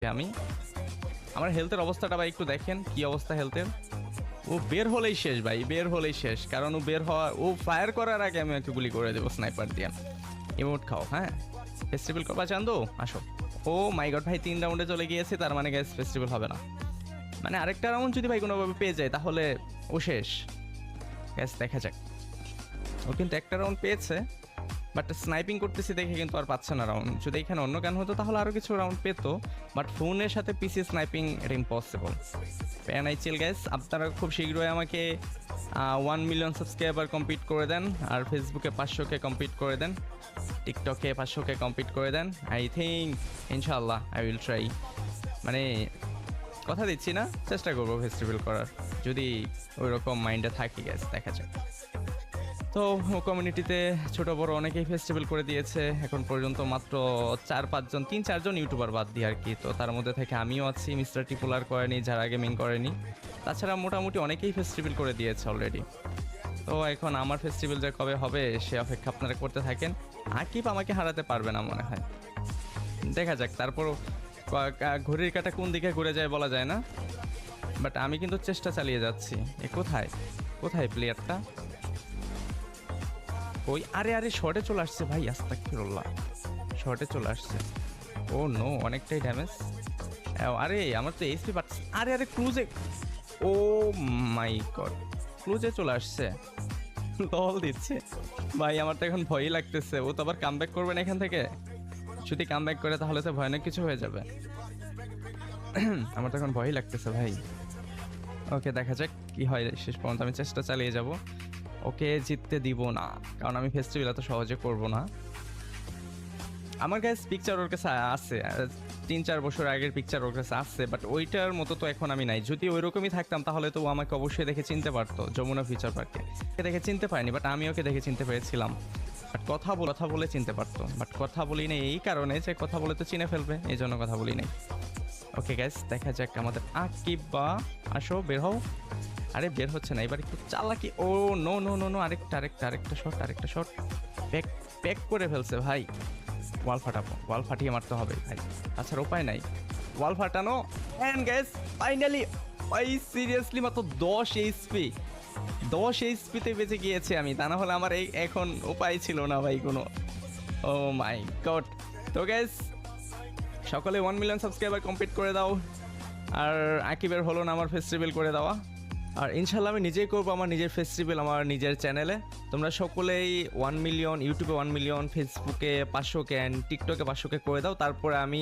আমি আমার হেলথের অবস্থাটা ভাই একটু দেখেন কি অবস্থা হেলথের। ও বের হলেই শেষ ভাই, বের হলেই শেষ, কারণ ও বের হওয়া, ও ফায়ার করার আগে আমি ওকে গুলি করে দেবো স্নাইপার দিয়ে। ইমোট খাও, হ্যাঁ ফেস্টিভ্যাল করবা চান্দো, আসো। ও মাই গড ভাই 3 রাউন্ডে চলে গিয়েছে, তার মানে গ্যাস ফেস্টিভ্যাল হবে না। মানে আরেকটা রাউন্ড যদি ভাই কোনোভাবে পেয়ে যায় তাহলে ও শেষ। গ্যাস দেখা যাক। ও কিন্তু একটা রাউন্ড পেয়েছে, বাট স্নাইপিং করতেছি দেখে কিন্তু আর পাচ্ছে না রাউন্ড। যদি এখানে অন্য গান হতো তাহলে আরও কিছু রাউন্ড পেতো, বাট ফোনের সাথে পিসি স্নাইপিং এটা ইম্পসিবল। প্যানাই চিল গাইস, আপনারা খুব শীঘ্রই আমাকে 1 মিলিয়ন সাবস্ক্রাইবার কমপ্লিট করে দেন, আর ফেসবুকে 500K কমপ্লিট করে দেন, টিকটকে 500K কমপ্লিট করে দেন। আই থিঙ্ক ইনশাআল্লাহ আই উইল ট্রাই, মানে কথা দিচ্ছি না, চেষ্টা করবো ফেস্টিভ্যাল করার, যদি ওই রকম মাইন্ডে থাকি গ্যাস, দেখা যাক। তো কমিউনিটিতে ছোট বড় অনেকেই ফেস্টিভ্যাল করে দিয়েছে এখন পর্যন্ত, মাত্র 4-5 জন, 3-4 জন ইউটিউবার বাদ দিয়ে আর কি। তো তার মধ্যে থেকে আমিও আছি, মিস্টার টিপুলার করেনি, যারা গেমিং করেনি। তাছাড়া মোটামুটি অনেকেই ফেস্টিভ্যাল করে দিয়েছে অলরেডি। তো এখন আমার ফেস্টিভ্যাল যে কবে হবে সে অপেক্ষা আপনারা করতে থাকেন। আকিব আমাকে হারাতে পারবে না মনে হয়, দেখা যাক। তারপরও ঘড়ির কাঁটা কোন দিকে ঘুরে যায় বলা যায় না, বাট আমি কিন্তু চেষ্টা চালিয়ে যাচ্ছি। এ কোথায় কোথায় প্লেয়ারটা? ওই আরে আরে শর্টে চলে আসছে ভাই, আস্তাগফিরুল্লাহ, শর্টে চলে আসছে। ও নো, অনেকটাই ড্যামেজ। আরে আমার তো এইচপি পাচ্ছে। আরে আরে ক্লুজে, ও মাই গড, ক্লুজে চলে আসছে, লল দিচ্ছে ভাই। আমার তো এখন ভয়ই লাগতেছে, ও তো আবার কামব্যাক করবে না এখান থেকে। যদি কামব্যাক করে তাহলে তো ভয়ানক কিছু হয়ে যাবে। আমার তো এখন ভয়ই লাগতেছে ভাই। ওকে দেখা যাক কি হয় শেষ পর্যন্ত, আমি চেষ্টা চালিয়ে যাব। ওকে জিততে দিব না, কারণ আমি ফেস্টিভ্যাল এত সহজে করব না। আমার কাছে পিকচার ওর কাছে আছে, 3-4 বছর আগের পিকচার ওর কাছে আছে, বাট ওইটার মতো তো এখন আমি নাই। যদি ওই রকমই থাকতাম তাহলে তো ও আমাকে অবশ্যই দেখে চিনতে পারতো যমুনা ফিউচার পার্কে। দেখে চিনতে পারিনি, বাট আমি ওকে দেখে চিনতে পেরেছিলাম। বাট কথা বলে চিনতে পারতো, বাট কথা বলি নাই এই কারণে যে কথা বলে তো চিনে ফেলবে, এই জন্য কথা বলি নাই। ওকে গ্যাস, দেখা যাক আমাদের আকিব বা, আসো বের হও। আরে বের হচ্ছে না, এবার একটু চালাকি। ও নো নো নো নো, আরেকটা শট প্যাক প্যাক করে ফেলছে ভাই। ওয়াল ফাটাবো, ওয়াল ফাটিয়ে মারতে হবে ভাই, আচ্ছা উপায় নাই। ওয়াল ফাটানো এন্ড গ্যাস ফাইনালি। ভাই সিরিয়াসলি মাত্র 10 এইচপি, 10 এইচপিতে বেঁচে গিয়েছে আমি, তা না হলে আমার এই এখন উপায় ছিল না ভাই কোনো। ও মাই গড। তো গ্যাস সকলে 1 মিলিয়ন সাবস্ক্রাইবার কমপ্লিট করে দাও, আর আকিবের হলো না আমার ফেস্টিভ্যাল করে দেওয়া। আর ইনশাল্লাহ আমি নিজেই করবো আমার নিজের ফেস্টিভ্যাল আমার নিজের চ্যানেলে। তোমরা সকলেই 1 মিলিয়ন, ইউটিউবে 1 মিলিয়ন, ফেসবুকে 500K, টিকটকে 500K করে দাও, তারপরে আমি